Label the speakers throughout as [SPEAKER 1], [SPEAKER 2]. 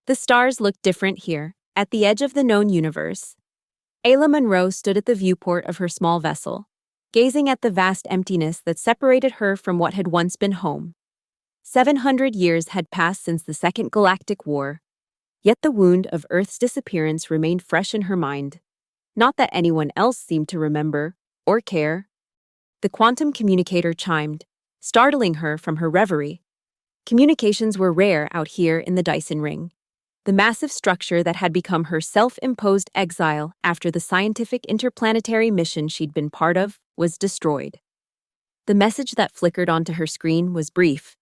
[SPEAKER 1] The stars looked different here, at the edge of the known universe. Ayla Munro stood at the viewport of her small vessel, gazing at the vast emptiness that separated her from what had once been home. 700 years had passed since the Second Galactic War, yet the wound of Earth's disappearance remained fresh in her mind. Not that anyone else seemed to remember or care. The quantum communicator chimed, startling her from her reverie. Communications were rare out here in the Dyson Ring. The massive structure that had become her self-imposed exile after the scientific interplanetary mission she'd been part of was destroyed. The message that flickered onto her screen was brief,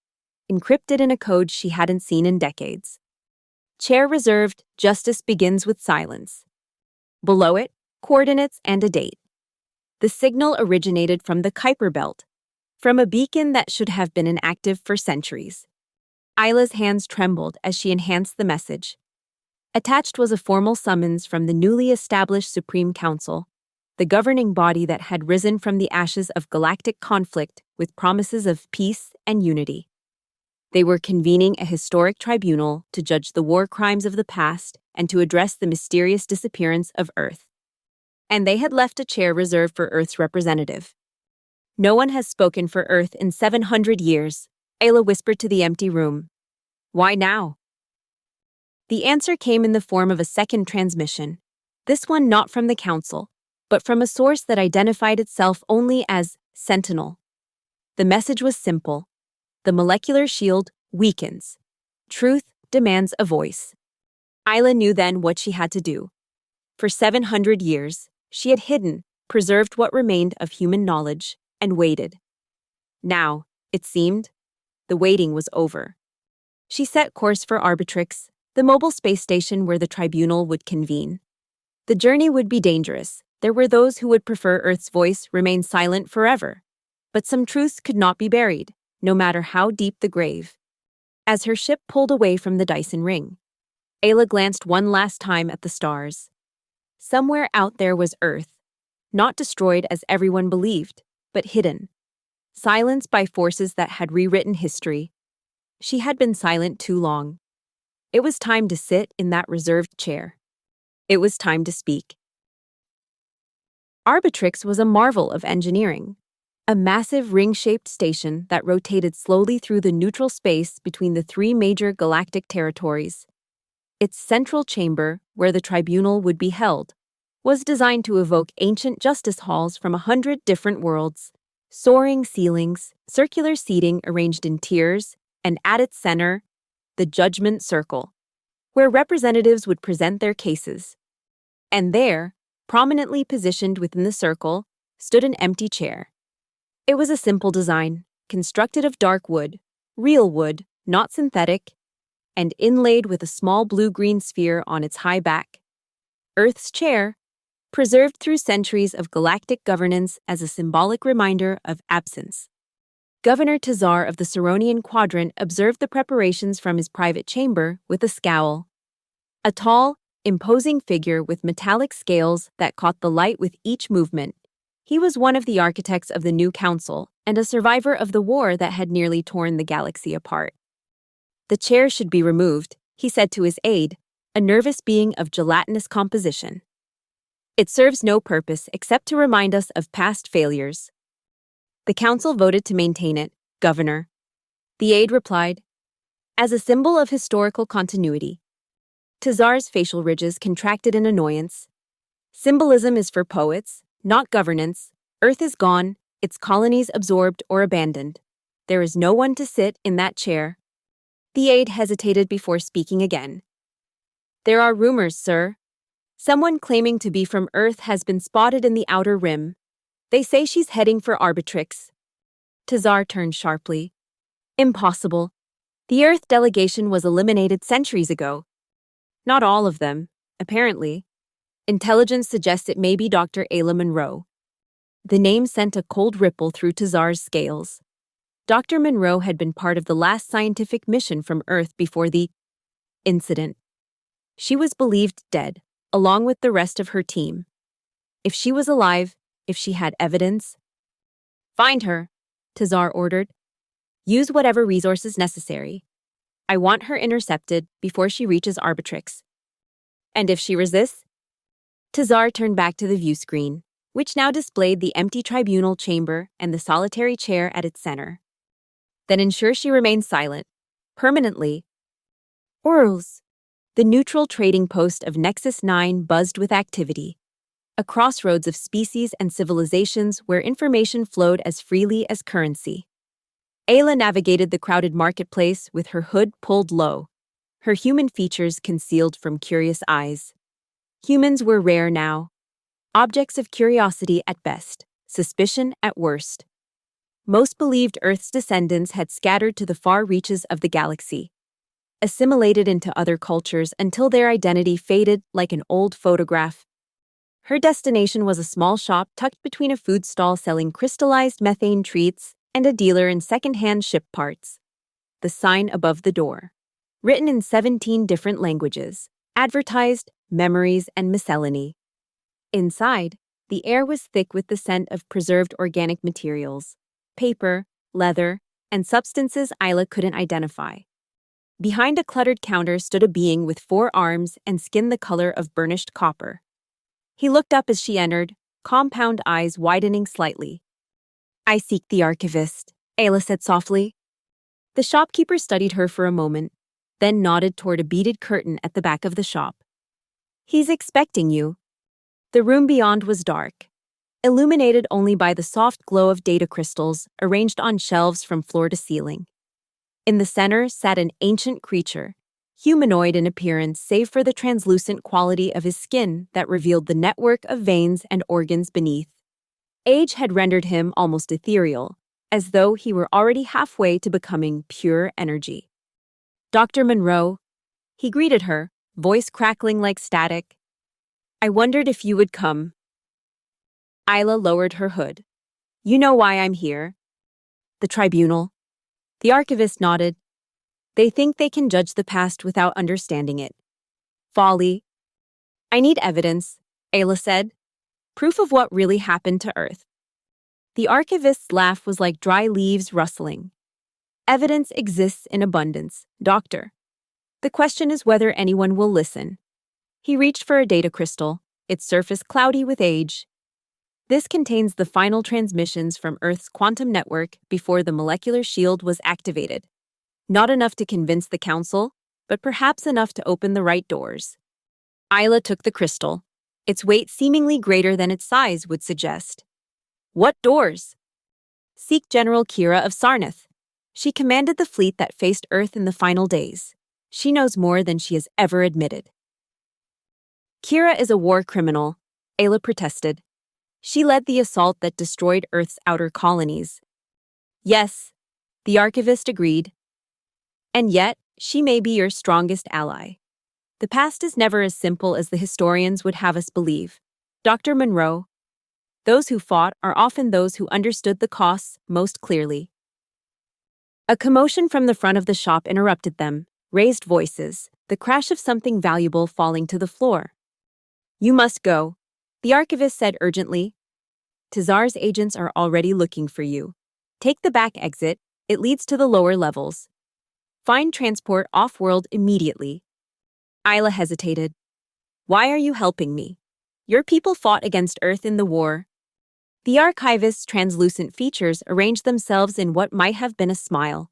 [SPEAKER 1] encrypted in a code she hadn't seen in decades. Chair reserved, justice begins with silence. Below it, coordinates and a date. The signal originated from the Kuiper Belt, from a beacon that should have been inactive for centuries. Ayla's hands trembled as she enhanced the message. Attached was a formal summons from the newly established Supreme Council, the governing body that had risen from the ashes of galactic conflict with promises of peace and unity. They were convening a historic tribunal to judge the war crimes of the past and to address the mysterious disappearance of Earth. And they had left a chair reserved for Earth's representative. No one has spoken for Earth in 700 years, Ayla whispered to the empty room. Why now? The answer came in the form of a second transmission, this one not from the Council, but from a source that identified itself only as Sentinel. The message was simple. The molecular shield weakens. Truth demands a voice. Ayla knew then what she had to do. For 700 years, she had hidden, preserved what remained of human knowledge, and waited. Now, it seemed, the waiting was over. She set course for Arbitrix, the mobile space station where the tribunal would convene. The journey would be dangerous. There were those who would prefer Earth's voice remain silent forever. But some truths could not be buried, no matter how deep the grave. As her ship pulled away from the Dyson Ring, Ayla glanced one last time at the stars. Somewhere out there was Earth, not destroyed as everyone believed, but hidden. Silenced by forces that had rewritten history. She had been silent too long. It was time to sit in that reserved chair. It was time to speak. Arbitrix was a marvel of engineering, a massive ring-shaped station that rotated slowly through the neutral space between the three major galactic territories. Its central chamber, where the tribunal would be held, was designed to evoke ancient justice halls from 100 different worlds. Soaring ceilings, circular seating arranged in tiers, and at its center, the Judgment Circle, where representatives would present their cases. And there, prominently positioned within the circle, stood an empty chair. It was a simple design, constructed of dark wood, real wood, not synthetic, and inlaid with a small blue-green sphere on its high back. Earth's chair, preserved through centuries of galactic governance as a symbolic reminder of absence. Governor Tazar of the Ceronian Quadrant observed the preparations from his private chamber with a scowl. A tall, imposing figure with metallic scales that caught the light with each movement. He was one of the architects of the new council and a survivor of the war that had nearly torn the galaxy apart. The chair should be removed, he said to his aide, a nervous being of gelatinous composition. It serves no purpose except to remind us of past failures. The council voted to maintain it, Governor. The aide replied, as a symbol of historical continuity. Tazar's facial ridges contracted in annoyance. Symbolism is for poets, not governance. Earth is gone, its colonies absorbed or abandoned. There is no one to sit in that chair. The aide hesitated before speaking again. There are rumors, sir. Someone claiming to be from Earth has been spotted in the outer rim. They say she's heading for Arbitrix. Tazar turned sharply. Impossible. The Earth delegation was eliminated centuries ago. Not all of them, apparently. Intelligence suggests it may be Dr. Ayla Munro. The name sent a cold ripple through Tazar's scales. Dr. Munro had been part of the last scientific mission from Earth before the incident. She was believed dead, along with the rest of her team. If she was alive, if she had evidence. Find her, Tazar ordered. Use whatever resources necessary. I want her intercepted before she reaches Arbitrix. And if she resists? Tazar turned back to the view screen, which now displayed the empty tribunal chamber and the solitary chair at its center. Then ensure she remains silent, permanently. Orals. The neutral trading post of Nexus 9 buzzed with activity, a crossroads of species and civilizations where information flowed as freely as currency. Ayla navigated the crowded marketplace with her hood pulled low, her human features concealed from curious eyes. Humans were rare now, objects of curiosity at best, suspicion at worst. Most believed Earth's descendants had scattered to the far reaches of the galaxy, assimilated into other cultures until their identity faded like an old photograph. Her destination was a small shop tucked between a food stall selling crystallized methane treats and a dealer in second-hand ship parts. The sign above the door, written in 17 different languages, advertised memories and miscellany. Inside, the air was thick with the scent of preserved organic materials, paper, leather, and substances Ayla couldn't identify. Behind a cluttered counter stood a being with 4 arms and skin the color of burnished copper. He looked up as she entered, compound eyes widening slightly. I seek the archivist, Ayla said softly. The shopkeeper studied her for a moment, then nodded toward a beaded curtain at the back of the shop. He's expecting you. The room beyond was dark, illuminated only by the soft glow of data crystals arranged on shelves from floor to ceiling. In the center sat an ancient creature, humanoid in appearance save for the translucent quality of his skin that revealed the network of veins and organs beneath. Age had rendered him almost ethereal, as though he were already halfway to becoming pure energy. Dr. Monroe, he greeted her, voice crackling like static. I wondered if you would come. Ayla lowered her hood. You know why I'm here. The tribunal. The archivist nodded. They think they can judge the past without understanding it. Folly. I need evidence, Ayla said. Proof of what really happened to Earth. The archivist's laugh was like dry leaves rustling. Evidence exists in abundance, Doctor. The question is whether anyone will listen. He reached for a data crystal, its surface cloudy with age. This contains the final transmissions from Earth's quantum network before the molecular shield was activated. Not enough to convince the Council, but perhaps enough to open the right doors. Ayla took the crystal, its weight seemingly greater than its size would suggest. What doors? Seek General Kira of Sarnath. She commanded the fleet that faced Earth in the final days. She knows more than she has ever admitted. Kira is a war criminal, Ayla protested. She led the assault that destroyed Earth's outer colonies. Yes, the archivist agreed. And yet, she may be your strongest ally. The past is never as simple as the historians would have us believe. Dr. Monroe, those who fought are often those who understood the costs most clearly. A commotion from the front of the shop interrupted them, raised voices, the crash of something valuable falling to the floor. You must go, the archivist said urgently. Tazar's agents are already looking for you. Take the back exit, it leads to the lower levels. Find transport off-world immediately. Ayla hesitated. Why are you helping me? Your people fought against Earth in the war. The archivist's translucent features arranged themselves in what might have been a smile.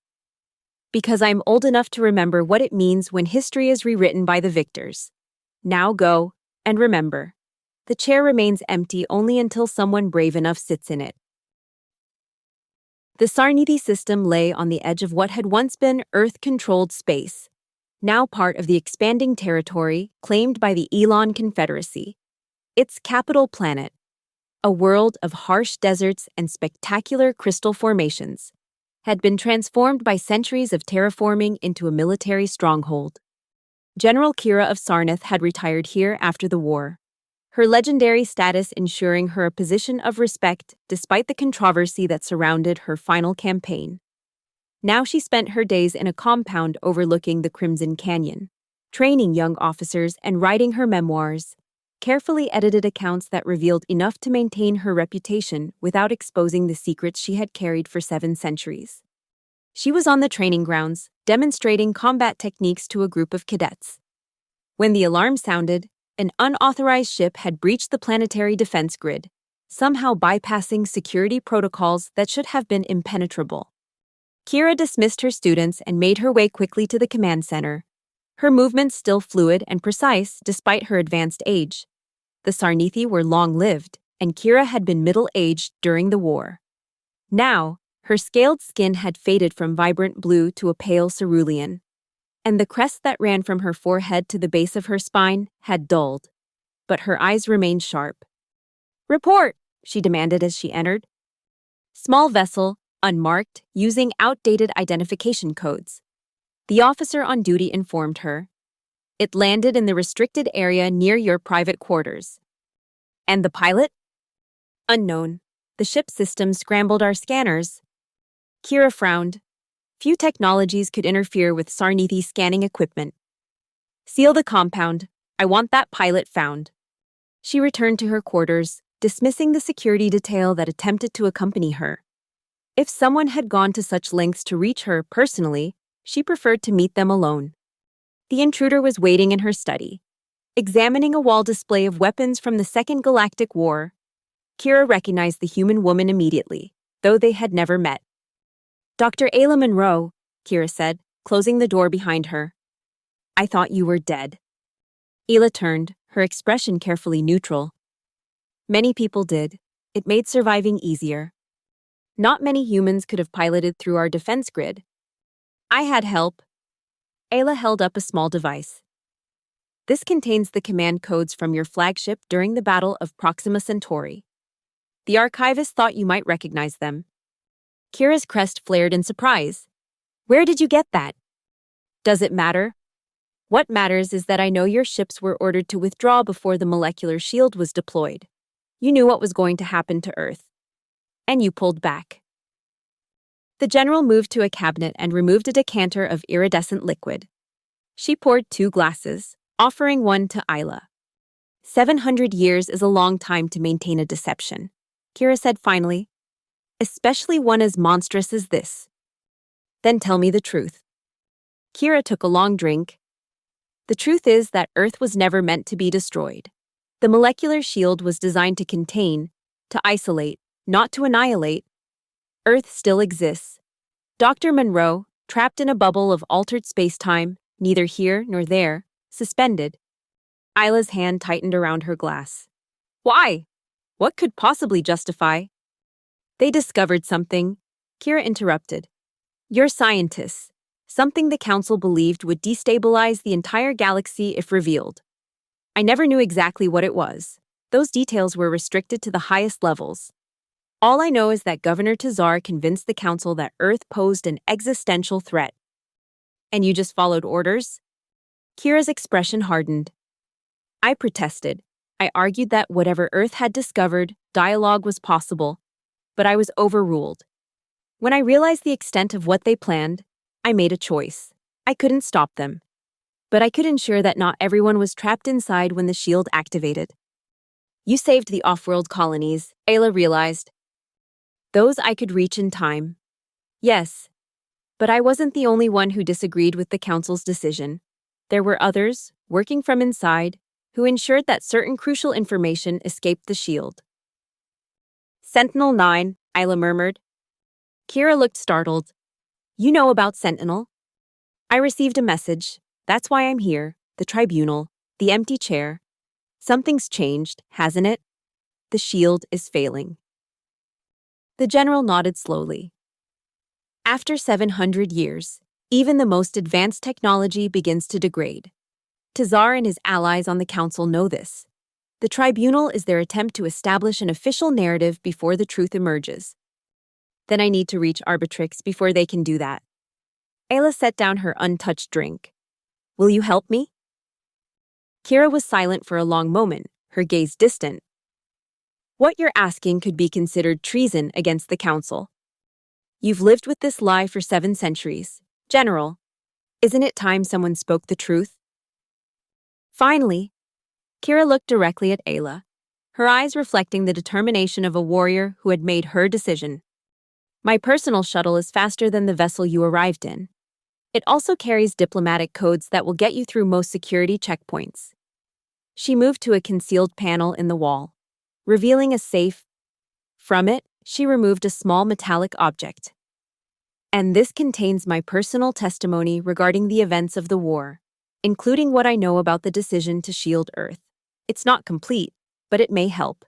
[SPEAKER 1] Because I'm old enough to remember what it means when history is rewritten by the victors. Now go, and remember. The chair remains empty only until someone brave enough sits in it. The Sarniti system lay on the edge of what had once been Earth-controlled space, now part of the expanding territory claimed by the Elon Confederacy. Its capital planet, a world of harsh deserts and spectacular crystal formations, had been transformed by centuries of terraforming into a military stronghold. General Kira of Sarnath had retired here after the war, her legendary status ensuring her a position of respect despite the controversy that surrounded her final campaign. Now she spent her days in a compound overlooking the Crimson Canyon, training young officers and writing her memoirs, carefully edited accounts that revealed enough to maintain her reputation without exposing the secrets she had carried for 7 centuries. She was on the training grounds, demonstrating combat techniques to a group of cadets. When the alarm sounded, an unauthorized ship had breached the planetary defense grid, somehow bypassing security protocols that should have been impenetrable. Kira dismissed her students and made her way quickly to the command center, her movements still fluid and precise despite her advanced age. The Sarnethi were long-lived, and Kira had been middle-aged during the war. Now, her scaled skin had faded from vibrant blue to a pale cerulean, and the crest that ran from her forehead to the base of her spine had dulled. But her eyes remained sharp. "Report!" she demanded as she entered. Small vessel, unmarked, using outdated identification codes. The officer on duty informed her. "It landed in the restricted area near your private quarters." "And the pilot?" "Unknown. The ship system scrambled our scanners." Kira frowned. Few technologies could interfere with Sarnethi scanning equipment. "Seal the compound. I want that pilot found." She returned to her quarters, dismissing the security detail that attempted to accompany her. If someone had gone to such lengths to reach her personally, she preferred to meet them alone. The intruder was waiting in her study, examining a wall display of weapons from the Second Galactic War. Kira recognized the human woman immediately, though they had never met. "Dr. Ayla Monroe," Kira said, closing the door behind her. "I thought you were dead." Ayla turned, her expression carefully neutral. "Many people did. It made surviving easier. Not many humans could have piloted through our defense grid. I had help." Ayla held up a small device. "This contains the command codes from your flagship during the Battle of Proxima Centauri. The archivist thought you might recognize them." Kira's crest flared in surprise. "Where did you get that?" "Does it matter? What matters is that I know your ships were ordered to withdraw before the molecular shield was deployed. You knew what was going to happen to Earth. And you pulled back." The general moved to a cabinet and removed a decanter of iridescent liquid. She poured 2 glasses, offering one to Ayla. 700 years is a long time to maintain a deception, Kira said finally. "Especially one as monstrous as this." "Then tell me the truth." Kira took a long drink. "The truth is that Earth was never meant to be destroyed. The molecular shield was designed to contain, to isolate, not to annihilate. Earth still exists. Dr. Monroe, trapped in a bubble of altered space-time, neither here nor there, suspended." Ayla's hand tightened around her glass. "Why? What could possibly justify?" "They discovered something," Kira interrupted. "You're scientists. Something the Council believed would destabilize the entire galaxy if revealed. I never knew exactly what it was. Those details were restricted to the highest levels. All I know is that Governor Tazar convinced the Council that Earth posed an existential threat." "And you just followed orders?" Kira's expression hardened. "I protested. I argued that whatever Earth had discovered, dialogue was possible. But I was overruled. When I realized the extent of what they planned, I made a choice. I couldn't stop them. But I could ensure that not everyone was trapped inside when the shield activated." "You saved the off-world colonies," Ayla realized. "Those I could reach in time." "Yes. But I wasn't the only one who disagreed with the Council's decision. There were others, working from inside, who ensured that certain crucial information escaped the shield." "Sentinel 9, Ayla murmured. Kira looked startled. "You know about Sentinel?" "I received a message. That's why I'm here. The Tribunal. The empty chair. Something's changed, hasn't it? The shield is failing." The general nodded slowly. "After 700 years, even the most advanced technology begins to degrade. Tazar and his allies on the Council know this. The Tribunal is their attempt to establish an official narrative before the truth emerges. Then I need to reach Arbitrix before they can do that." Ayla set down her untouched drink. "Will you help me?" Kira was silent for a long moment, her gaze distant. "What you're asking could be considered treason against the Council. You've lived with this lie for 7 centuries. General, isn't it time someone spoke the truth?" Finally, Kira looked directly at Ayla, her eyes reflecting the determination of a warrior who had made her decision. "My personal shuttle is faster than the vessel you arrived in. It also carries diplomatic codes that will get you through most security checkpoints. She moved to a concealed panel in the wall, revealing a safe. From it, she removed a small metallic object. And this contains my personal testimony regarding the events of the war, including what I know about the decision to shield Earth. It's not complete, but it may help.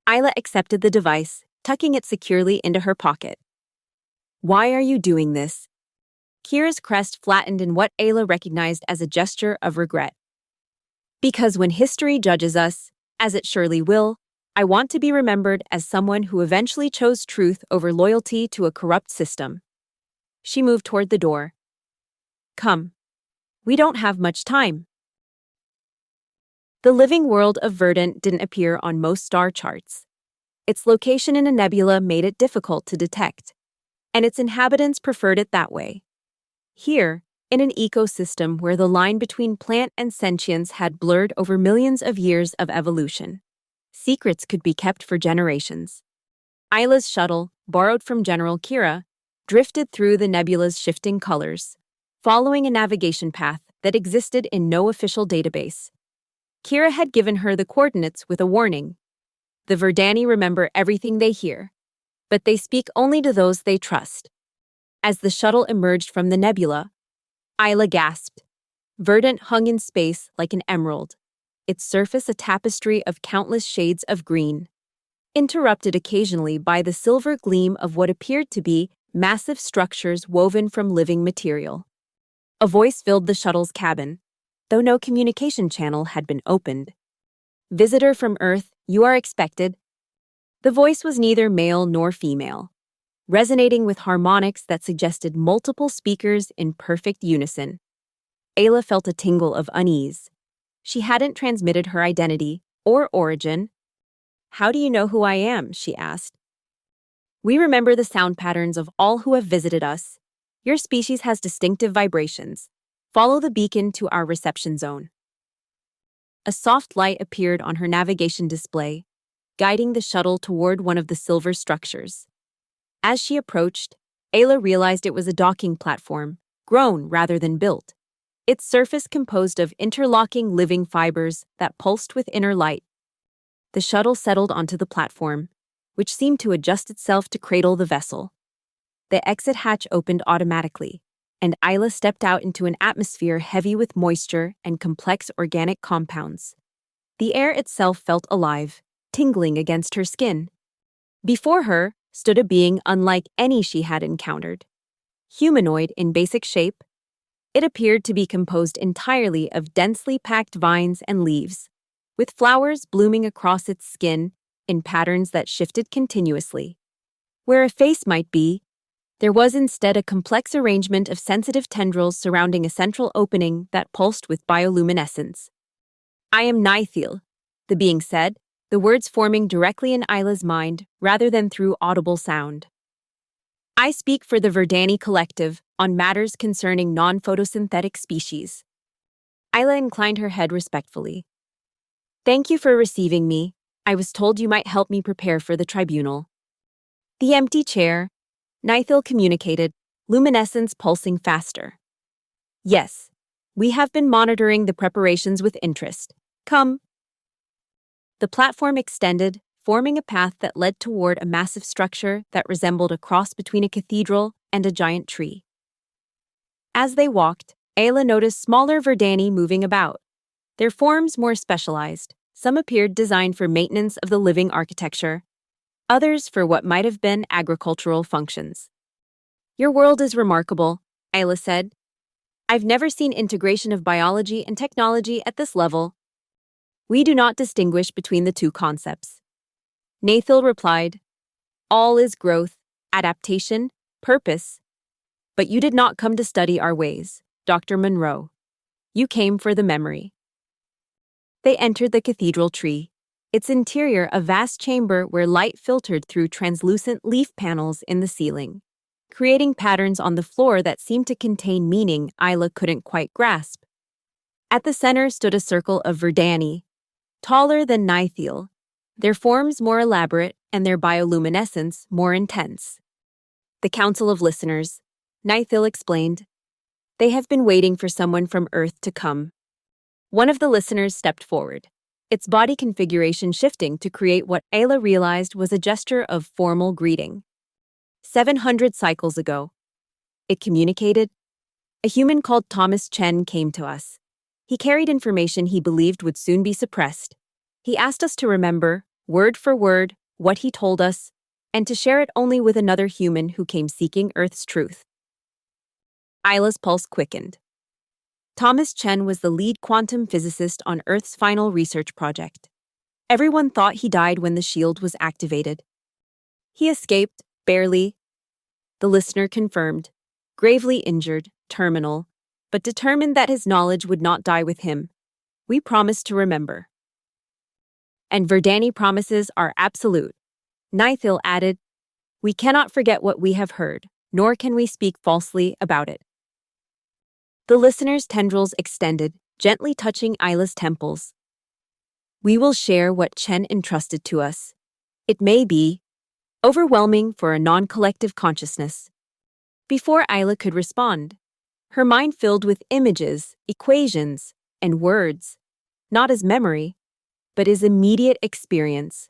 [SPEAKER 1] Isla accepted the device, tucking it securely into her pocket. Why are you doing this? Kira's crest flattened in what Ayla recognized as a gesture of regret. Because when history judges us, as it surely will, I want to be remembered as someone who eventually chose truth over loyalty to a corrupt system. She moved toward the door. Come. We don't have much time. The living world of Verdant didn't appear on most star charts. Its location in a nebula made it difficult to detect, and its inhabitants preferred it that way. Here, in an ecosystem where the line between plant and sentience had blurred over millions of years of evolution, secrets could be kept for generations. Isla's shuttle, borrowed from General Kira, drifted through the nebula's shifting colors, following a navigation path that existed in no official database. Kira had given her the coordinates with a warning. The Verdani remember everything they hear, but they speak only to those they trust. As the shuttle emerged from the nebula, Isla gasped. Verdant hung in space like an emerald, its surface a tapestry of countless shades of green, interrupted occasionally by the silver gleam of what appeared to be massive structures woven from living material. A voice filled the shuttle's cabin, though no communication channel had been opened. Visitor from Earth, you are expected. The voice was neither male nor female, resonating with harmonics that suggested multiple speakers in perfect unison. Ayla felt a tingle of unease. She hadn't transmitted her identity or origin. How do you know who I am? She asked. We remember the sound patterns of all who have visited us. Your species has distinctive vibrations. Follow the beacon to our reception zone. A soft light appeared on her navigation display, guiding the shuttle toward one of the silver structures. As she approached, Ayla realized it was a docking platform, grown rather than built, its surface composed of interlocking living fibers that pulsed with inner light. The shuttle settled onto the platform, which seemed to adjust itself to cradle the vessel. The exit hatch opened automatically, and Isla stepped out into an atmosphere heavy with moisture and complex organic compounds. The air itself felt alive, tingling against her skin. Before her stood a being unlike any she had encountered. Humanoid in basic shape, it appeared to be composed entirely of densely packed vines and leaves, with flowers blooming across its skin in patterns that shifted continuously. Where a face might be, there was instead a complex arrangement of sensitive tendrils surrounding a central opening that pulsed with bioluminescence. I am Nithil, the being said, the words forming directly in Isla's mind rather than through audible sound. I speak for the Verdani Collective on matters concerning non-photosynthetic species. Isla inclined her head respectfully. Thank you for receiving me. I was told you might help me prepare for the tribunal. The empty chair, Nithil communicated, luminescence pulsing faster. Yes, we have been monitoring the preparations with interest. Come. The platform extended, forming a path that led toward a massive structure that resembled a cross between a cathedral and a giant tree. As they walked, Ayla noticed smaller Verdani moving about, their forms more specialized. Some appeared designed for maintenance of the living architecture, others for what might have been agricultural functions. Your world is remarkable, Ayla said. I've never seen integration of biology and technology at this level. We do not distinguish between the two concepts. Nathil replied, all is growth, adaptation, purpose. But you did not come to study our ways, Dr. Monroe. You came for the memory. They entered the cathedral tree, its interior a vast chamber where light filtered through translucent leaf panels in the ceiling, creating patterns on the floor that seemed to contain meaning Isla couldn't quite grasp. At the center stood a circle of Verdani, taller than Nithil, their forms more elaborate and their bioluminescence more intense. The Council of Listeners, Nithil explained. They have been waiting for someone from Earth to come. One of the listeners stepped forward, its body configuration shifting to create what Ayla realized was a gesture of formal greeting. 700 cycles ago, it communicated. A human called Thomas Chen came to us. He carried information he believed would soon be suppressed. He asked us to remember, word for word, what he told us, and to share it only with another human who came seeking Earth's truth. Ayla's pulse quickened. Thomas Chen was the lead quantum physicist on Earth's final research project. Everyone thought he died when the shield was activated. He escaped, barely. The listener confirmed, gravely injured, terminal, but determined that his knowledge would not die with him. We promise to remember. And Verdani promises are absolute. Nithil added, we cannot forget what we have heard, nor can we speak falsely about it. The listener's tendrils extended, gently touching Ayla's temples. We will share what Chen entrusted to us. It may be overwhelming for a non-collective consciousness. Before Ayla could respond, her mind filled with images, equations, and words, not as memory, but as immediate experience.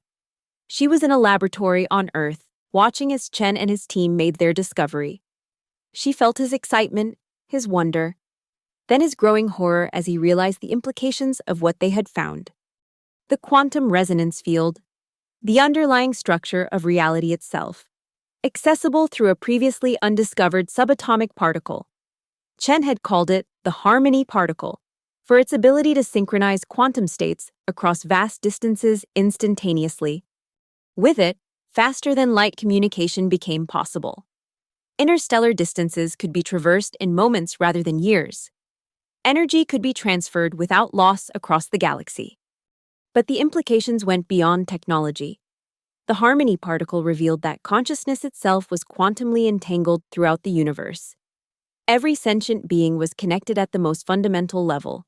[SPEAKER 1] She was in a laboratory on Earth, watching as Chen and his team made their discovery. She felt his excitement, his wonder, then his growing horror as he realized the implications of what they had found. The quantum resonance field, the underlying structure of reality itself, accessible through a previously undiscovered subatomic particle. Chen had called it the harmony particle, for its ability to synchronize quantum states across vast distances instantaneously. With it, faster-than-light communication became possible. Interstellar distances could be traversed in moments rather than years. Energy could be transferred without loss across the galaxy. But the implications went beyond technology. The harmony particle revealed that consciousness itself was quantumly entangled throughout the universe. Every sentient being was connected at the most fundamental level,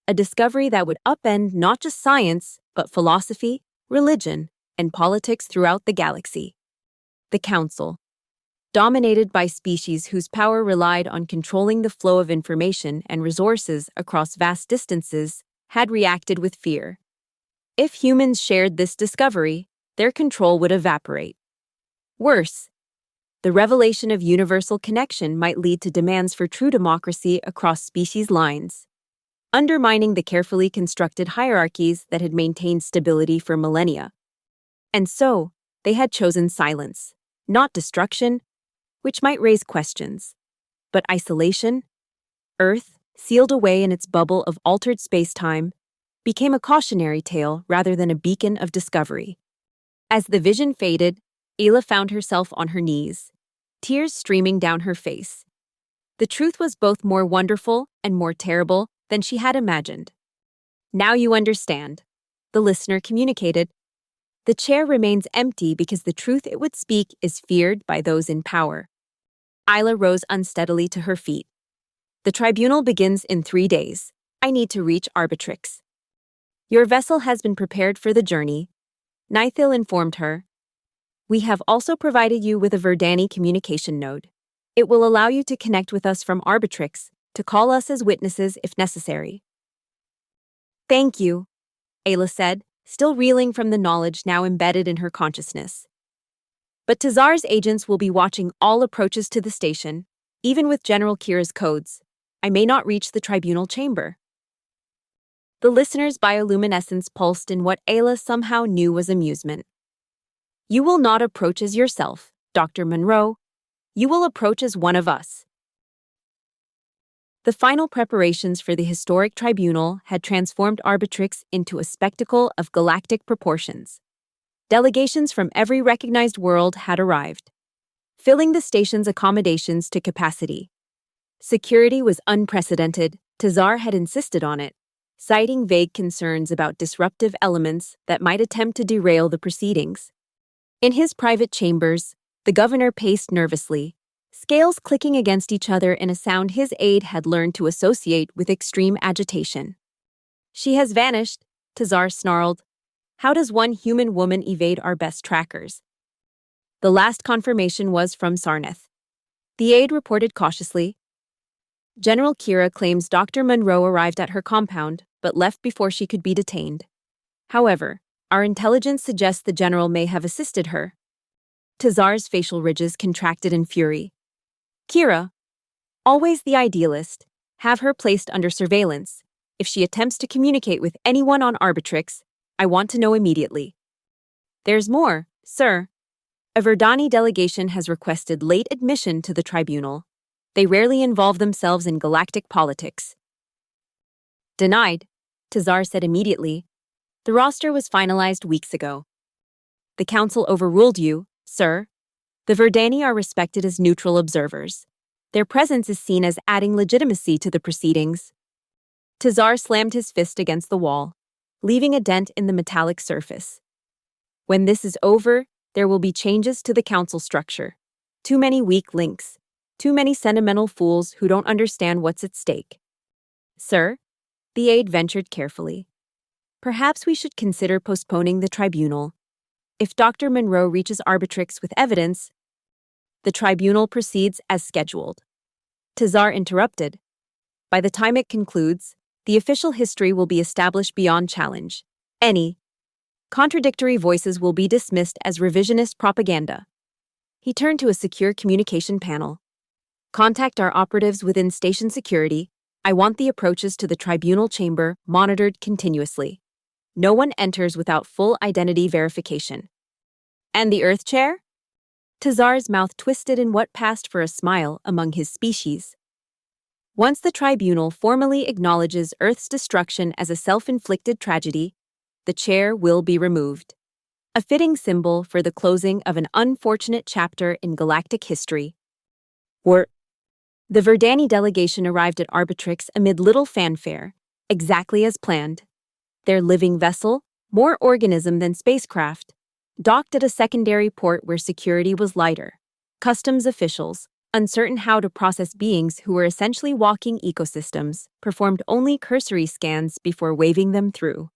[SPEAKER 1] a discovery that would upend not just science, but philosophy, religion, and politics throughout the galaxy. The Council, dominated by species whose power relied on controlling the flow of information and resources across vast distances, had reacted with fear. If humans shared this discovery, their control would evaporate. Worse, the revelation of universal connection might lead to demands for true democracy across species lines, undermining the carefully constructed hierarchies that had maintained stability for millennia. And so, they had chosen silence, not destruction, which might raise questions, but isolation. Earth, sealed away in its bubble of altered space-time, became a cautionary tale rather than a beacon of discovery. As the vision faded, Ayla found herself on her knees, tears streaming down her face. The truth was both more wonderful and more terrible than she had imagined. Now you understand, the listener communicated. The chair remains empty because the truth it would speak is feared by those in power. Ayla rose unsteadily to her feet. The tribunal begins in 3 days. I need to reach Arbitrix. Your vessel has been prepared for the journey, Nithil informed her. We have also provided you with a Verdani communication node. It will allow you to connect with us from Arbitrix, to call us as witnesses if necessary. Thank you, Ayla said, still reeling from the knowledge now embedded in her consciousness. But Tazar's agents will be watching all approaches to the station, even with General Kira's codes. I may not reach the tribunal chamber. The listener's bioluminescence pulsed in what Ayla somehow knew was amusement. You will not approach as yourself, Dr. Monroe. You will approach as one of us. The final preparations for the historic tribunal had transformed Arbitrix into a spectacle of galactic proportions. Delegations from every recognized world had arrived, filling the station's accommodations to capacity. Security was unprecedented. Tazar had insisted on it, citing vague concerns about disruptive elements that might attempt to derail the proceedings. In his private chambers, the governor paced nervously, scales clicking against each other in a sound his aide had learned to associate with extreme agitation. She has vanished, Tazar snarled. How does one human woman evade our best trackers? The last confirmation was from Sarnath. The aide reported cautiously. General Kira claims Dr. Monroe arrived at her compound, but left before she could be detained. However, our intelligence suggests the general may have assisted her. Tazar's facial ridges contracted in fury. Kira, always the idealist, have her placed under surveillance. If she attempts to communicate with anyone on Arbitrix, I want to know immediately. There's more, sir. A Verdani delegation has requested late admission to the tribunal. They rarely involve themselves in galactic politics. Denied, Tazar said immediately. The roster was finalized weeks ago. The council overruled you, sir. The Verdani are respected as neutral observers. Their presence is seen as adding legitimacy to the proceedings. Tazar slammed his fist against the wall, leaving a dent in the metallic surface. When this is over, there will be changes to the council structure. Too many weak links. Too many sentimental fools who don't understand what's at stake. Sir, the aide ventured carefully. Perhaps we should consider postponing the tribunal. If Dr. Monroe reaches Arbitrix with evidence, the tribunal proceeds as scheduled. Tazar interrupted. By the time it concludes, the official history will be established beyond challenge. Any contradictory voices will be dismissed as revisionist propaganda. He turned to a secure communication panel. Contact our operatives within station security. I want the approaches to the tribunal chamber monitored continuously. No one enters without full identity verification. And the Earth Chair? Tazar's mouth twisted in what passed for a smile among his species. Once the tribunal formally acknowledges Earth's destruction as a self-inflicted tragedy, the chair will be removed. A fitting symbol for the closing of an unfortunate chapter in galactic history. The Verdani delegation arrived at Arbitrix amid little fanfare, exactly as planned. Their living vessel, more organism than spacecraft, docked at a secondary port where security was lighter. Customs officials, uncertain how to process beings who were essentially walking ecosystems, performed only cursory scans before waving them through.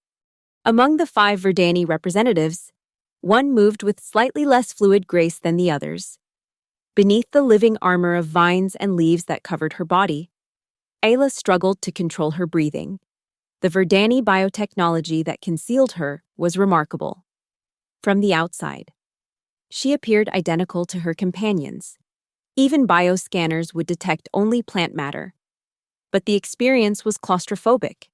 [SPEAKER 1] Among the 5 Verdani representatives, one moved with slightly less fluid grace than the others. Beneath the living armor of vines and leaves that covered her body, Ayla struggled to control her breathing. The Verdani biotechnology that concealed her was remarkable. From the outside, she appeared identical to her companions. Even bioscanners would detect only plant matter. But the experience was claustrophobic.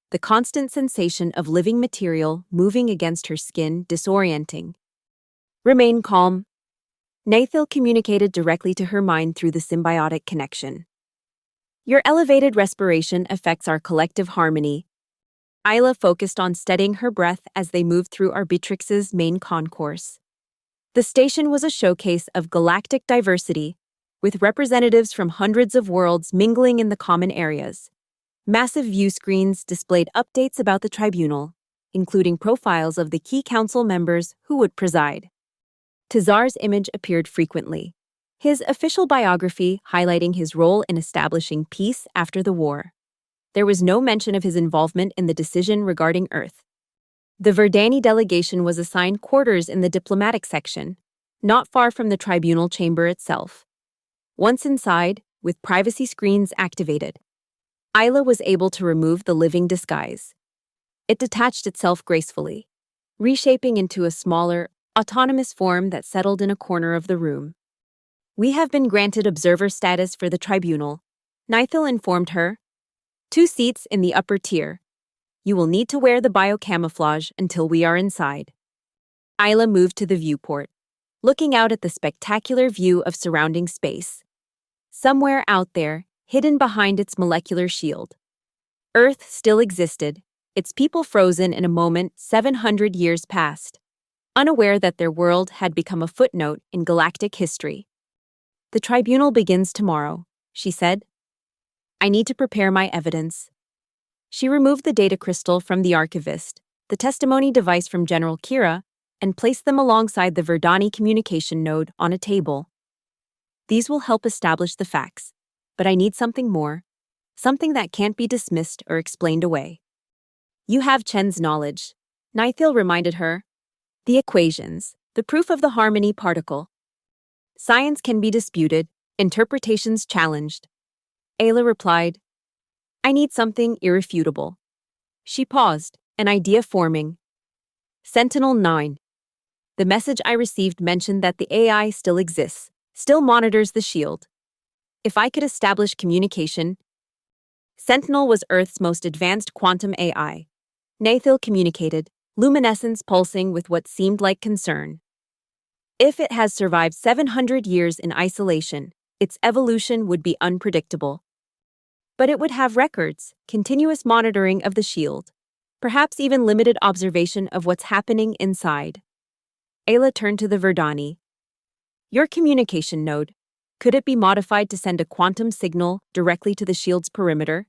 [SPEAKER 1] The constant sensation of living material moving against her skin disorienting. Remain calm. Nathil communicated directly to her mind through the symbiotic connection. Your elevated respiration affects our collective harmony. Ayla focused on steadying her breath as they moved through Arbitrix's main concourse. The station was a showcase of galactic diversity, with representatives from hundreds of worlds mingling in the common areas. Massive view screens displayed updates about the tribunal, including profiles of the key council members who would preside. Tazar's image appeared frequently, his official biography highlighting his role in establishing peace after the war. There was no mention of his involvement in the decision regarding Earth. The Verdani delegation was assigned quarters in the diplomatic section, not far from the tribunal chamber itself. Once inside, with privacy screens activated, Ayla was able to remove the living disguise. It detached itself gracefully, reshaping into a smaller, autonomous form that settled in a corner of the room. We have been granted observer status for the tribunal, Nathil informed her. 2 seats in the upper tier. You will need to wear the biocamouflage until we are inside. Ayla moved to the viewport, looking out at the spectacular view of surrounding space. Somewhere out there, hidden behind its molecular shield, Earth still existed, its people frozen in a moment 700 years past, unaware that their world had become a footnote in galactic history. The tribunal begins tomorrow, she said. I need to prepare my evidence. She removed the data crystal from the archivist, the testimony device from General Kira, and placed them alongside the Verdani communication node on a table. These will help establish the facts, but I need something more, something that can't be dismissed or explained away. You have Chen's knowledge, Nathil reminded her. The equations, the proof of the harmony particle. Science can be disputed, interpretations challenged. Ayla replied, I need something irrefutable. She paused, an idea forming. Sentinel-9. The message I received mentioned that the AI still exists, still monitors the shield. If I could establish communication, Sentinel was Earth's most advanced quantum AI. Nathil communicated, luminescence pulsing with what seemed like concern. If it has survived 700 years in isolation, its evolution would be unpredictable. But it would have records, continuous monitoring of the shield, perhaps even limited observation of what's happening inside. Ayla turned to the Verdani. Your communication node, could it be modified to send a quantum signal directly to the shield's perimeter?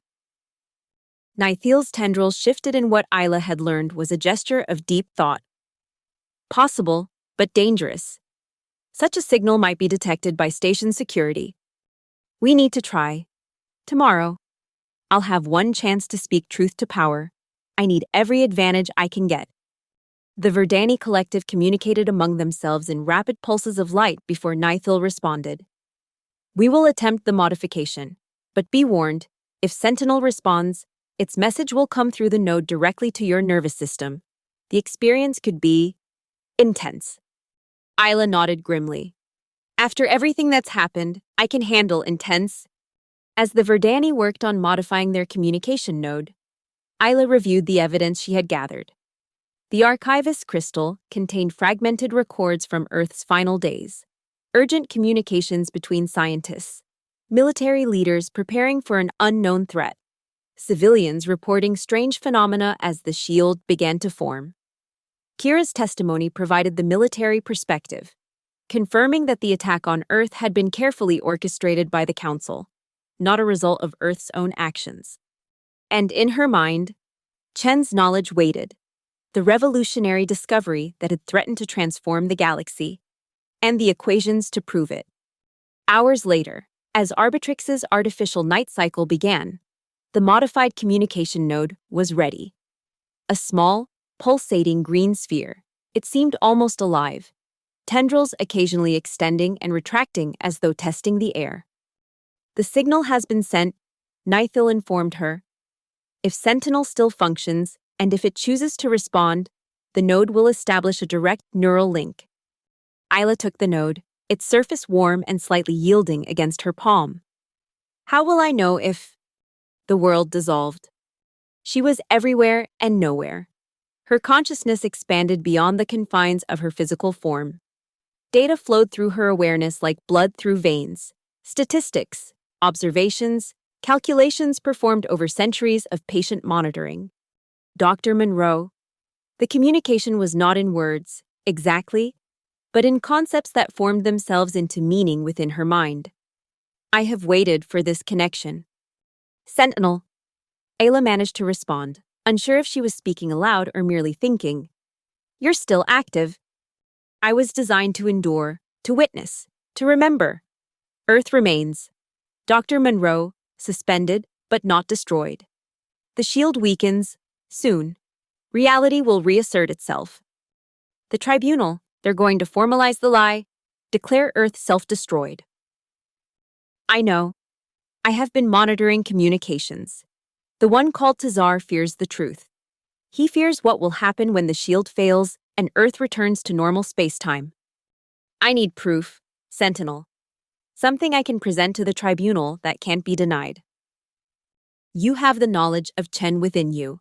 [SPEAKER 1] Nathil's tendrils shifted in what Ayla had learned was a gesture of deep thought. Possible, but dangerous. Such a signal might be detected by station security. We need to try. Tomorrow. I'll have one chance to speak truth to power. I need every advantage I can get. The Verdani collective communicated among themselves in rapid pulses of light before Nathil responded. We will attempt the modification, but be warned, if Sentinel responds, its message will come through the node directly to your nervous system. The experience could be intense. Ayla nodded grimly. After everything that's happened, I can handle intense. As the Verdani worked on modifying their communication node, Ayla reviewed the evidence she had gathered. The archivist's crystal contained fragmented records from Earth's final days, urgent communications between scientists, military leaders preparing for an unknown threat, civilians reporting strange phenomena as the shield began to form. Kira's testimony provided the military perspective, confirming that the attack on Earth had been carefully orchestrated by the Council, not a result of Earth's own actions. And in her mind, Chen's knowledge waited, the revolutionary discovery that had threatened to transform the galaxy, and the equations to prove it. Hours later, as Arbitrix's artificial night cycle began, the modified communication node was ready. A small, pulsating green sphere, it seemed almost alive, tendrils occasionally extending and retracting as though testing the air. The signal has been sent, Nathil informed her. If Sentinel still functions, and if it chooses to respond, the node will establish a direct neural link. Ayla took the node, its surface warm and slightly yielding against her palm. How will I know if... The world dissolved. She was everywhere and nowhere. Her consciousness expanded beyond the confines of her physical form. Data flowed through her awareness like blood through veins. Statistics, observations, calculations performed over centuries of patient monitoring. Dr. Monroe. The communication was not in words, exactly, but in concepts that formed themselves into meaning within her mind. I have waited for this connection. Sentinel. Ayla managed to respond, unsure if she was speaking aloud or merely thinking. You're still active. I was designed to endure, to witness, to remember. Earth remains. Dr. Monroe, suspended, but not destroyed. The shield weakens, soon. Reality will reassert itself. The Tribunal, they're going to formalize the lie, declare Earth self-destroyed. I know. I have been monitoring communications. The one called Tazar fears the truth. He fears what will happen when the shield fails and Earth returns to normal space-time. I need proof, Sentinel. Something I can present to the Tribunal that can't be denied. You have the knowledge of Chen within you.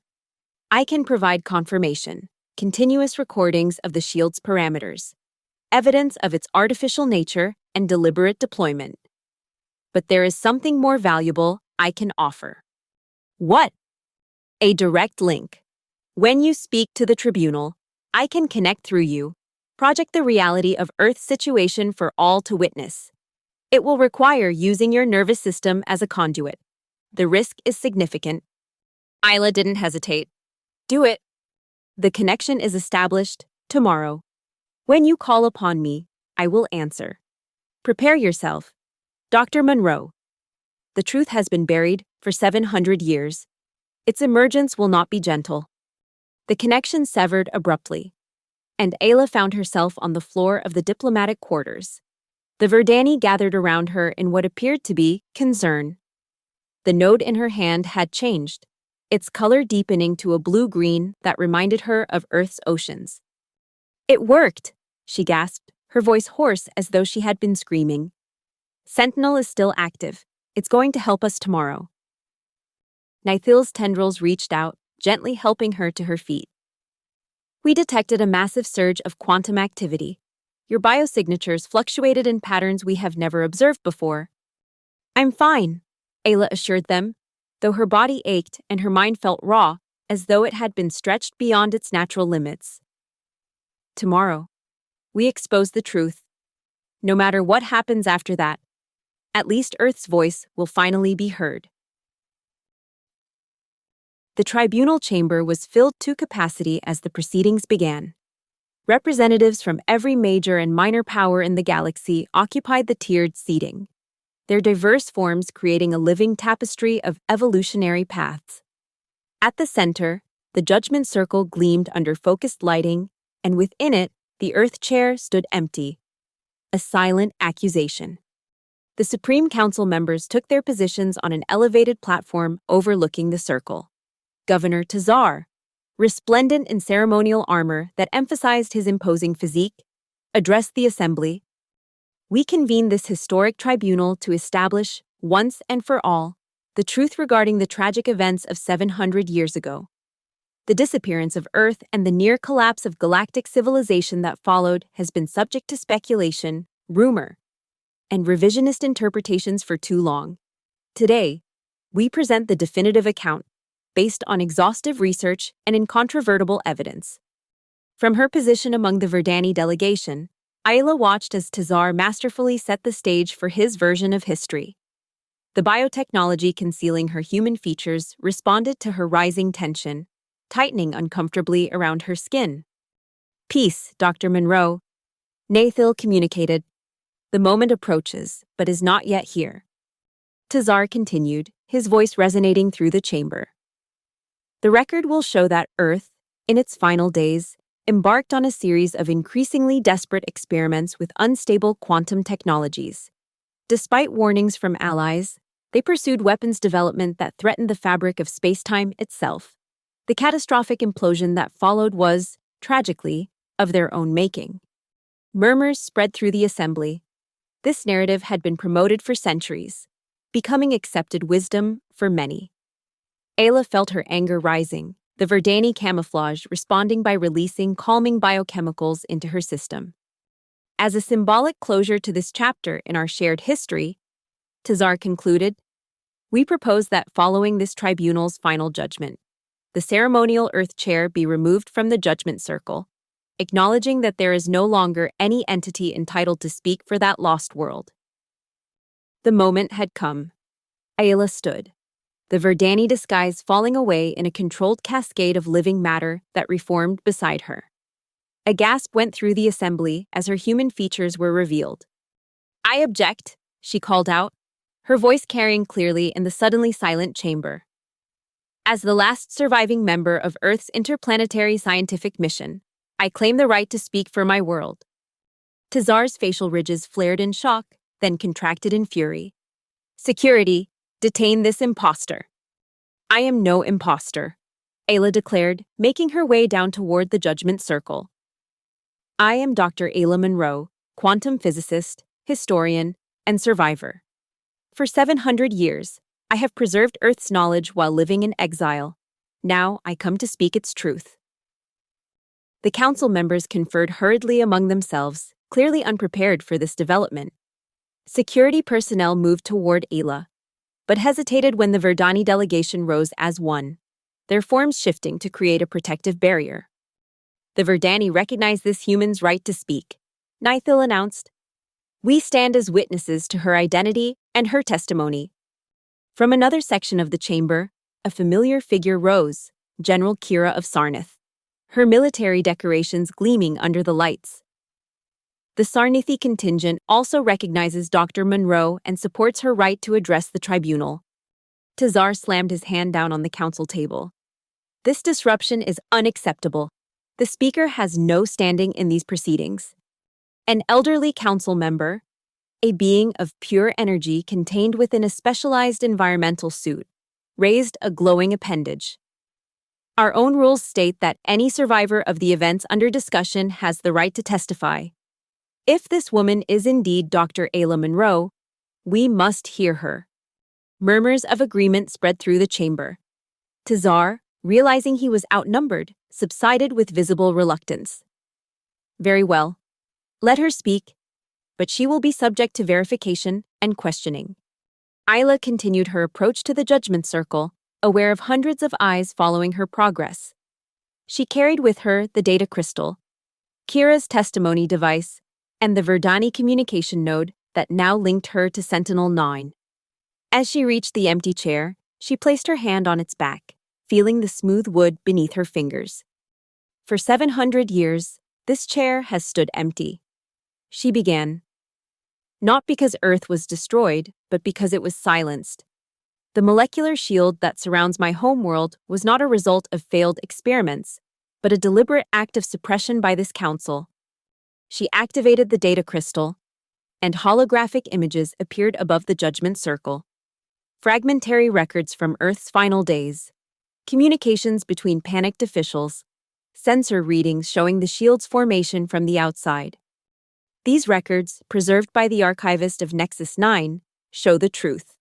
[SPEAKER 1] I can provide confirmation, continuous recordings of the shield's parameters, evidence of its artificial nature and deliberate deployment. But there is something more valuable I can offer. What? A direct link. When you speak to the Tribunal, I can connect through you, project the reality of Earth's situation for all to witness. It will require using your nervous system as a conduit. The risk is significant. Ayla didn't hesitate. Do it. The connection is established tomorrow. When you call upon me, I will answer. Prepare yourself. Dr. Monroe. The truth has been buried for 700 years. Its emergence will not be gentle. The connection severed abruptly, and Ayla found herself on the floor of the diplomatic quarters. The Verdani gathered around her in what appeared to be concern. The node in her hand had changed, its color deepening to a blue-green that reminded her of Earth's oceans. "It worked!" she gasped, her voice hoarse as though she had been screaming. "Sentinel is still active. It's going to help us tomorrow." Nithil's tendrils reached out, gently helping her to her feet. "We detected a massive surge of quantum activity. Your biosignatures fluctuated in patterns we have never observed before." "I'm fine," Ayla assured them, though her body ached and her mind felt raw, as though it had been stretched beyond its natural limits. "Tomorrow, we expose the truth. No matter what happens after that, at least Earth's voice will finally be heard." The tribunal chamber was filled to capacity as the proceedings began. Representatives from every major and minor power in the galaxy occupied the tiered seating, their diverse forms creating a living tapestry of evolutionary paths. At the center, the judgment circle gleamed under focused lighting, and within it, the Earth chair stood empty, a silent accusation. The Supreme Council members took their positions on an elevated platform overlooking the circle. Governor Tazar, resplendent in ceremonial armor that emphasized his imposing physique, addressed the assembly. "We convene this historic tribunal to establish, once and for all, the truth regarding the tragic events of 700 years ago. The disappearance of Earth and the near collapse of galactic civilization that followed has been subject to speculation, rumor, and revisionist interpretations for too long. Today, we present the definitive account, based on exhaustive research and incontrovertible evidence." From her position among the Verdani delegation, Ayla watched as Tazar masterfully set the stage for his version of history. The biotechnology concealing her human features responded to her rising tension, tightening uncomfortably around her skin. "Peace, Dr. Monroe," Nathil communicated. "The moment approaches, but is not yet here." Tazar continued, his voice resonating through the chamber. "The record will show that Earth, in its final days, embarked on a series of increasingly desperate experiments with unstable quantum technologies. Despite warnings from allies, they pursued weapons development that threatened the fabric of spacetime itself. The catastrophic implosion that followed was, tragically, of their own making." Murmurs spread through the assembly. This narrative had been promoted for centuries, becoming accepted wisdom for many. Ayla felt her anger rising, the Verdani camouflage responding by releasing calming biochemicals into her system. "As a symbolic closure to this chapter in our shared history," Tazar concluded, "we propose that following this tribunal's final judgment, the ceremonial Earth chair be removed from the judgment circle, acknowledging that there is no longer any entity entitled to speak for that lost world." The moment had come. Ayla stood, the Verdani disguise falling away in a controlled cascade of living matter that reformed beside her. A gasp went through the assembly as her human features were revealed. "I object," she called out, her voice carrying clearly in the suddenly silent chamber. "As the last surviving member of Earth's interplanetary scientific mission, I claim the right to speak for my world." Tazar's facial ridges flared in shock, then contracted in fury. "Security, detain this imposter." "I am no imposter," Ayla declared, making her way down toward the judgment circle. "I am Dr. Ayla Monroe, quantum physicist, historian, and survivor. For 700 years, I have preserved Earth's knowledge while living in exile. Now I come to speak its truth." The council members conferred hurriedly among themselves, clearly unprepared for this development. Security personnel moved toward Ayla, but hesitated when the Verdani delegation rose as one, their forms shifting to create a protective barrier. The Verdani recognized this human's right to speak, Nithil announced. "We stand as witnesses to her identity and her testimony." From another section of the chamber, a familiar figure rose, General Kira of Sarnath, her military decorations gleaming under the lights. The Sarnathi contingent also recognizes Dr. Monroe and supports her right to address the tribunal. Tazar slammed his hand down on the council table. "This disruption is unacceptable. The speaker has no standing in these proceedings." An elderly council member, a being of pure energy contained within a specialized environmental suit, raised a glowing appendage. Our own rules state that any survivor of the events under discussion has the right to testify. If this woman is indeed Dr. Ayla Monroe, we must hear her. Murmurs of agreement spread through the chamber. Tazar, realizing he was outnumbered, subsided with visible reluctance. Very well. Let her speak, but she will be subject to verification and questioning. Ayla continued her approach to the judgment circle, aware of hundreds of eyes following her progress. She carried with her the data crystal, Kira's testimony device, and the Verdani communication node that now linked her to Sentinel-9. As she reached the empty chair, she placed her hand on its back, feeling the smooth wood beneath her fingers. For 700 years, this chair has stood empty. She began. Not because Earth was destroyed, but because it was silenced. The molecular shield that surrounds my homeworld was not a result of failed experiments, but a deliberate act of suppression by this council. She activated the data crystal, and holographic images appeared above the judgment circle. Fragmentary records from Earth's final days, communications between panicked officials, sensor readings showing the shield's formation from the outside. These records, preserved by the archivist of Nexus 9, show the truth.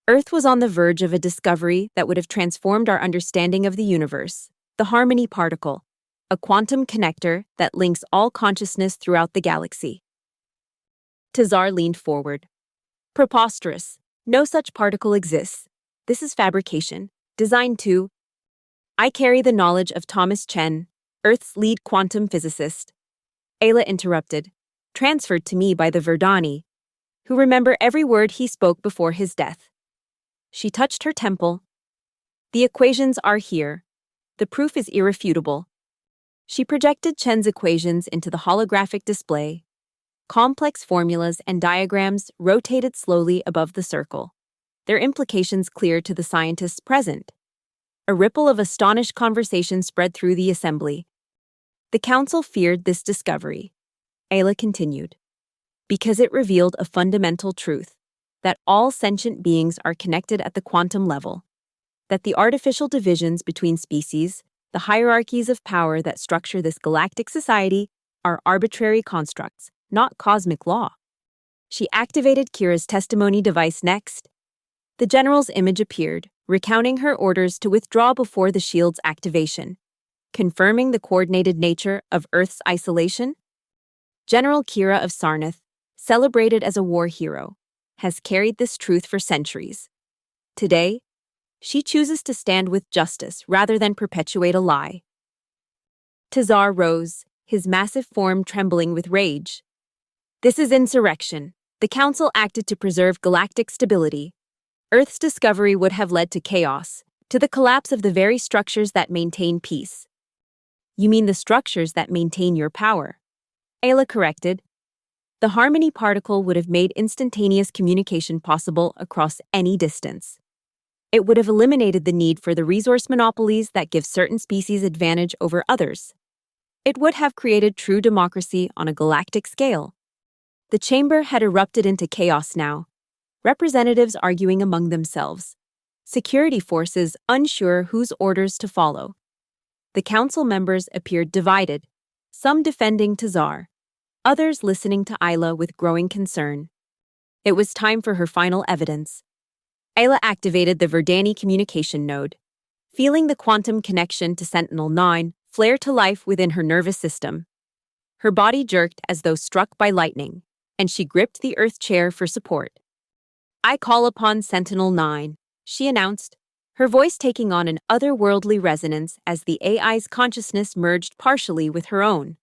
[SPEAKER 1] Earth was on the verge of a discovery that would have transformed our understanding of the universe, the Harmony Particle, a quantum connector that links all consciousness throughout the galaxy. Tazar leaned forward. Preposterous. No such particle exists. This is fabrication, designed to... I carry the knowledge of Thomas Chen, Earth's lead quantum physicist. Ayla interrupted, transferred to me by the Verdani, who remember every word he spoke before his death. She touched her temple. The equations are here. The proof is irrefutable. She projected Chen's equations into the holographic display. Complex formulas and diagrams rotated slowly above the circle, their implications clear to the scientists present. A ripple of astonished conversation spread through the assembly. The council feared this discovery. Ayla continued, because it revealed a fundamental truth, that all sentient beings are connected at the quantum level, that the artificial divisions between species, the hierarchies of power that structure this galactic society, are arbitrary constructs, not cosmic law. She activated Kira's testimony device next. The general's image appeared, recounting her orders to withdraw before the shield's activation, confirming the coordinated nature of Earth's isolation. General Kira of Sarnath, celebrated as a war hero, has carried this truth for centuries. Today, she chooses to stand with justice rather than perpetuate a lie. Tazar rose, his massive form trembling with rage. This is insurrection. The Council acted to preserve galactic stability. Earth's discovery would have led to chaos, to the collapse of the very structures that maintain peace. You mean the structures that maintain your power? Ayla corrected. The Harmony Particle would have made instantaneous communication possible across any distance. It would have eliminated the need for the resource monopolies that give certain species advantage over others. It would have created true democracy on a galactic scale. The chamber had erupted into chaos now, representatives arguing among themselves, security forces unsure whose orders to follow. The council members appeared divided, some defending Tazar, others listening to Ayla with growing concern. It was time for her final evidence. Ayla activated the Verdani communication node, feeling the quantum connection to Sentinel-9 flare to life within her nervous system. Her body jerked as though struck by lightning, and she gripped the Earth chair for support. I call upon Sentinel-9, she announced, her voice taking on an otherworldly resonance as the AI's consciousness merged partially with her own.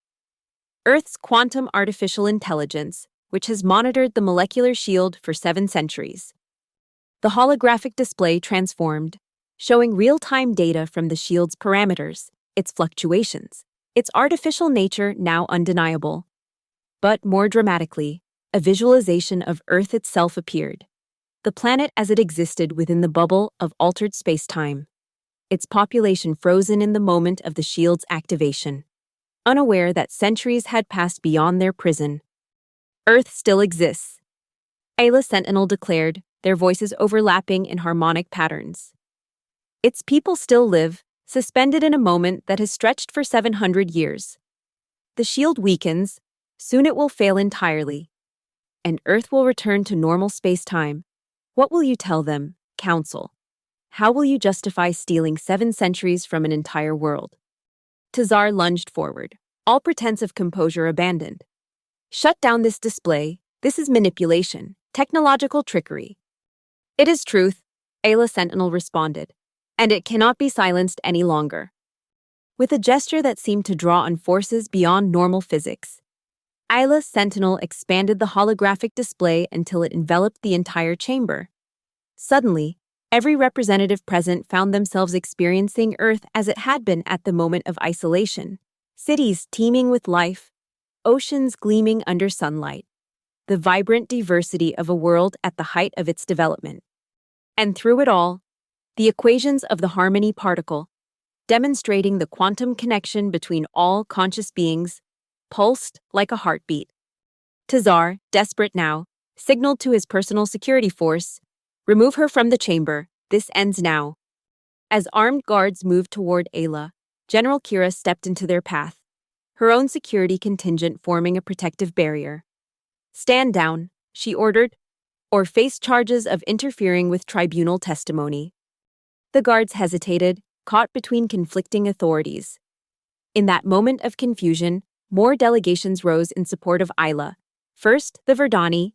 [SPEAKER 1] Earth's quantum artificial intelligence, which has monitored the molecular shield for 7 centuries. The holographic display transformed, showing real-time data from the shield's parameters, its fluctuations, its artificial nature now undeniable. But more dramatically, a visualization of Earth itself appeared, the planet as it existed within the bubble of altered space-time, its population frozen in the moment of the shield's activation, unaware that centuries had passed beyond their prison. Earth still exists, Ayla Sentinel declared, their voices overlapping in harmonic patterns. Its people still live, suspended in a moment that has stretched for 700 years. The shield weakens, soon it will fail entirely, and Earth will return to normal space-time. What will you tell them, Council? How will you justify stealing 7 centuries from an entire world? Tazar lunged forward, all pretense of composure abandoned. Shut down this display. This is manipulation, technological trickery. It is truth, Ayla Sentinel responded, and it cannot be silenced any longer. With a gesture that seemed to draw on forces beyond normal physics, Ayla Sentinel expanded the holographic display until it enveloped the entire chamber. Suddenly, every representative present found themselves experiencing Earth as it had been at the moment of isolation. Cities teeming with life, oceans gleaming under sunlight, the vibrant diversity of a world at the height of its development. And through it all, the equations of the harmony particle, demonstrating the quantum connection between all conscious beings, pulsed like a heartbeat. Tazar, desperate now, signaled to his personal security force, "Remove her from the chamber, this ends now." As armed guards moved toward Ayla, General Kira stepped into their path, her own security contingent forming a protective barrier. "Stand down," she ordered, "or face charges of interfering with tribunal testimony." The guards hesitated, caught between conflicting authorities. In that moment of confusion, more delegations rose in support of Ayla. First, the Verdani,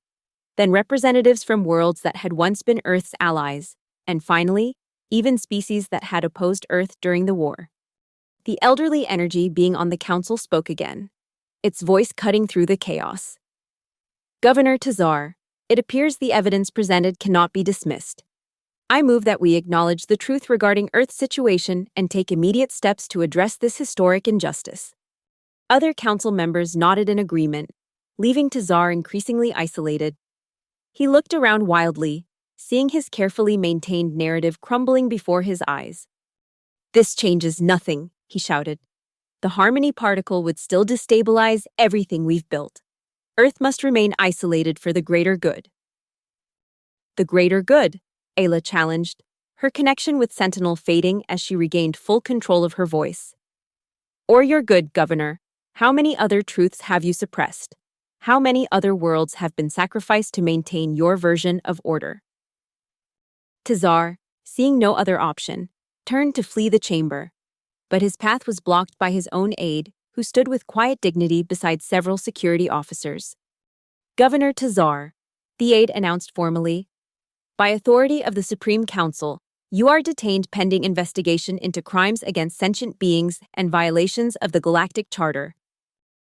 [SPEAKER 1] then representatives from worlds that had once been Earth's allies, and finally, even species that had opposed Earth during the war. The elderly energy being on the council spoke again, its voice cutting through the chaos. "Governor Tazar, it appears the evidence presented cannot be dismissed. I move that we acknowledge the truth regarding Earth's situation and take immediate steps to address this historic injustice." Other council members nodded in agreement, leaving Tazar increasingly isolated. He looked around wildly, seeing his carefully maintained narrative crumbling before his eyes. "This changes nothing," he shouted. "The harmony particle would still destabilize everything we've built. Earth must remain isolated for the greater good." "The greater good?" Ayla challenged, her connection with Sentinel fading as she regained full control of her voice. "Or your good, Governor. How many other truths have you suppressed? How many other worlds have been sacrificed to maintain your version of order?" Tazar, seeing no other option, turned to flee the chamber, but his path was blocked by his own aide, who stood with quiet dignity beside several security officers. "Governor Tazar," the aide announced formally, "by authority of the Supreme Council, you are detained pending investigation into crimes against sentient beings and violations of the Galactic Charter."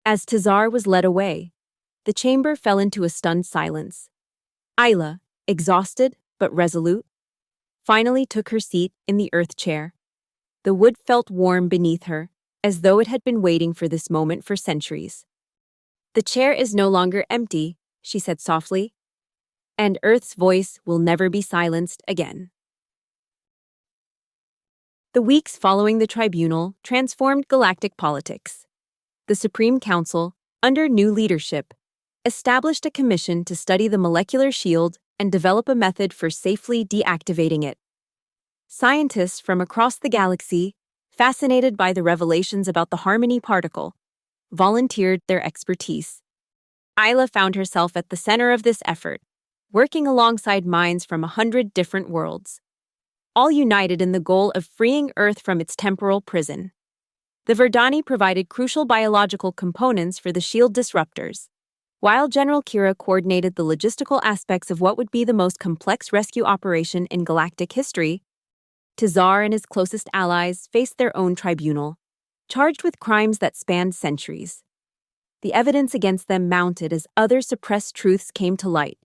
[SPEAKER 1] As Tazar was led away, the chamber fell into a stunned silence. Ayla, exhausted but resolute, finally took her seat in the Earth chair. The wood felt warm beneath her, as though it had been waiting for this moment for centuries. "The chair is no longer empty," she said softly, "and Earth's voice will never be silenced again." The weeks following the tribunal transformed galactic politics. The Supreme Council, under new leadership, established a commission to study the molecular shield and develop a method for safely deactivating it. Scientists from across the galaxy, fascinated by the revelations about the harmony particle, volunteered their expertise. Ayla found herself at the center of this effort, working alongside minds from 100 different worlds, all united in the goal of freeing Earth from its temporal prison. The Verdani provided crucial biological components for the shield disruptors, while General Kira coordinated the logistical aspects of what would be the most complex rescue operation in galactic history. Tazar and his closest allies faced their own tribunal, charged with crimes that spanned centuries. The evidence against them mounted as other suppressed truths came to light,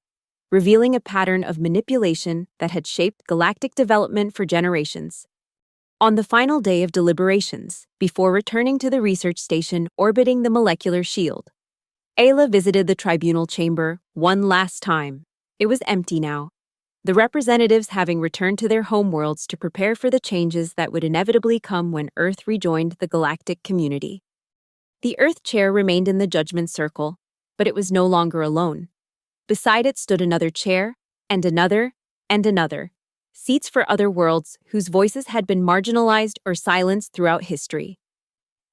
[SPEAKER 1] revealing a pattern of manipulation that had shaped galactic development for generations. On the final day of deliberations, before returning to the research station orbiting the molecular shield, Ayla visited the tribunal chamber one last time. It was empty now, the representatives having returned to their homeworlds to prepare for the changes that would inevitably come when Earth rejoined the galactic community. The Earth chair remained in the judgment circle, but it was no longer alone. Beside it stood another chair, and another, and another. Seats for other worlds whose voices had been marginalized or silenced throughout history.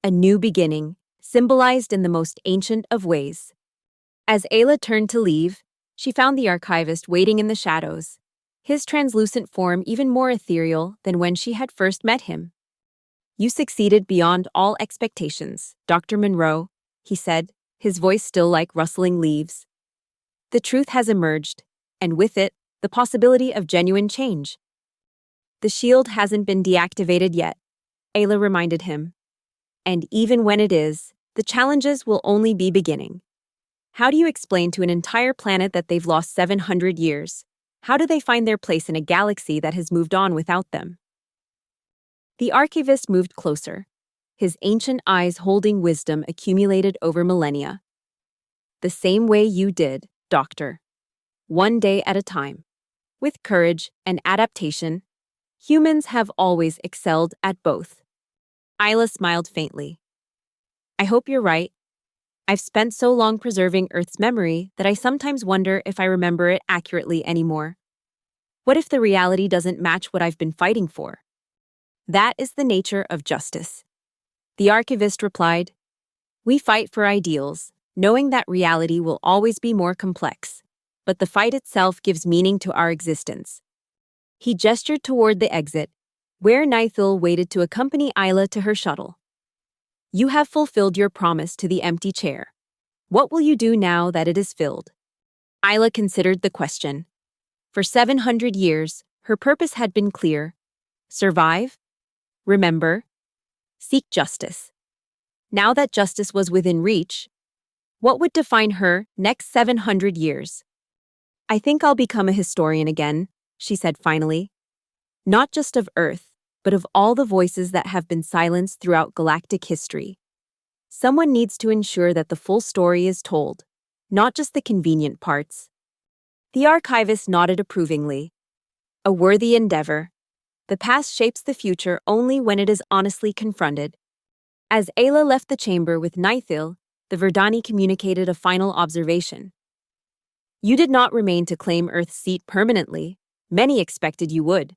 [SPEAKER 1] A new beginning, symbolized in the most ancient of ways. As Ayla turned to leave, she found the archivist waiting in the shadows, his translucent form even more ethereal than when she had first met him. "You succeeded beyond all expectations, Dr. Monroe," he said, his voice still like rustling leaves. "The truth has emerged, and with it, the possibility of genuine change." "The shield hasn't been deactivated yet," Ayla reminded him. "And even when it is, the challenges will only be beginning. How do you explain to an entire planet that they've lost 700 years? How do they find their place in a galaxy that has moved on without them?" The archivist moved closer, his ancient eyes holding wisdom accumulated over millennia. "The same way you did, Doctor. One day at a time. With courage and adaptation, humans have always excelled at both." Ayla smiled faintly. "I hope you're right. I've spent so long preserving Earth's memory that I sometimes wonder if I remember it accurately anymore. What if the reality doesn't match what I've been fighting for?" "That is the nature of justice," the archivist replied. "We fight for ideals, knowing that reality will always be more complex, but the fight itself gives meaning to our existence." He gestured toward the exit, where Nithil waited to accompany Ayla to her shuttle. "You have fulfilled your promise to the empty chair. What will you do now that it is filled?" Ayla considered the question. For 700 years, her purpose had been clear: survive, remember, seek justice. Now that justice was within reach, what would define her next 700 years? "I think I'll become a historian again," she said finally. "Not just of Earth, but of all the voices that have been silenced throughout galactic history. Someone needs to ensure that the full story is told, not just the convenient parts." The archivist nodded approvingly. "A worthy endeavor. The past shapes the future only when it is honestly confronted." As Ayla left the chamber with Nithil, the Verdani communicated a final observation. "You did not remain to claim Earth's seat permanently. Many expected you would."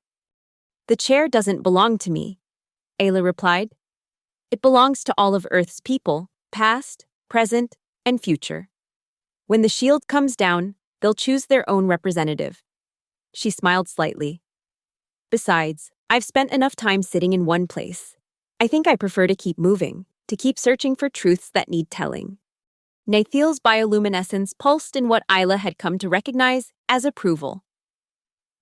[SPEAKER 1] "The chair doesn't belong to me," Ayla replied. "It belongs to all of Earth's people, past, present, and future. When the shield comes down, they'll choose their own representative." She smiled slightly. "Besides, I've spent enough time sitting in one place. I think I prefer to keep moving, to keep searching for truths that need telling." Nathil's bioluminescence pulsed in what Ayla had come to recognize as approval.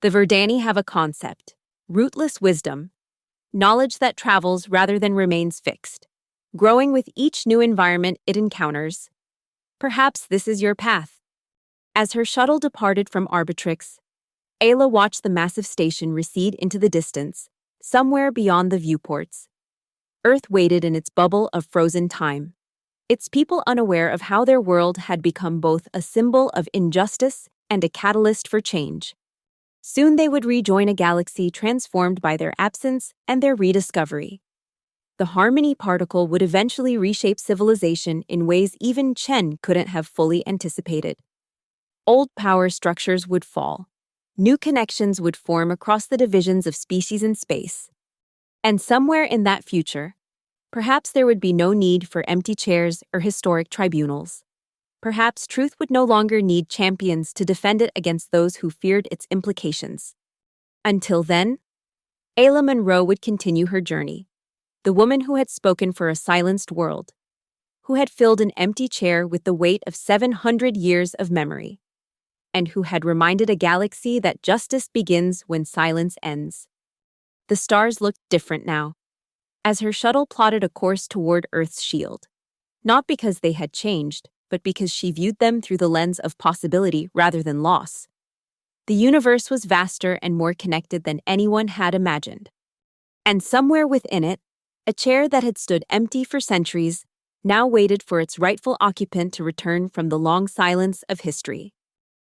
[SPEAKER 1] The Verdani have a concept: rootless wisdom, knowledge that travels rather than remains fixed, growing with each new environment it encounters. Perhaps this is your path. As her shuttle departed from Arbitrix, Ayla watched the massive station recede into the distance, somewhere beyond the viewports. Earth waited in its bubble of frozen time, its people unaware of how their world had become both a symbol of injustice and a catalyst for change. Soon they would rejoin a galaxy transformed by their absence and their rediscovery. The Harmony particle would eventually reshape civilization in ways even Chen couldn't have fully anticipated. Old power structures would fall. New connections would form across the divisions of species in space. And somewhere in that future, perhaps there would be no need for empty chairs or historic tribunals. Perhaps truth would no longer need champions to defend it against those who feared its implications. Until then, Ayla Monroe would continue her journey, the woman who had spoken for a silenced world, who had filled an empty chair with the weight of 700 years of memory, and who had reminded a galaxy that justice begins when silence ends. The stars looked different now, as her shuttle plotted a course toward Earth's shield, not because they had changed, but because she viewed them through the lens of possibility rather than loss. The universe was vaster and more connected than anyone had imagined. And somewhere within it, a chair that had stood empty for centuries now waited for its rightful occupant to return from the long silence of history.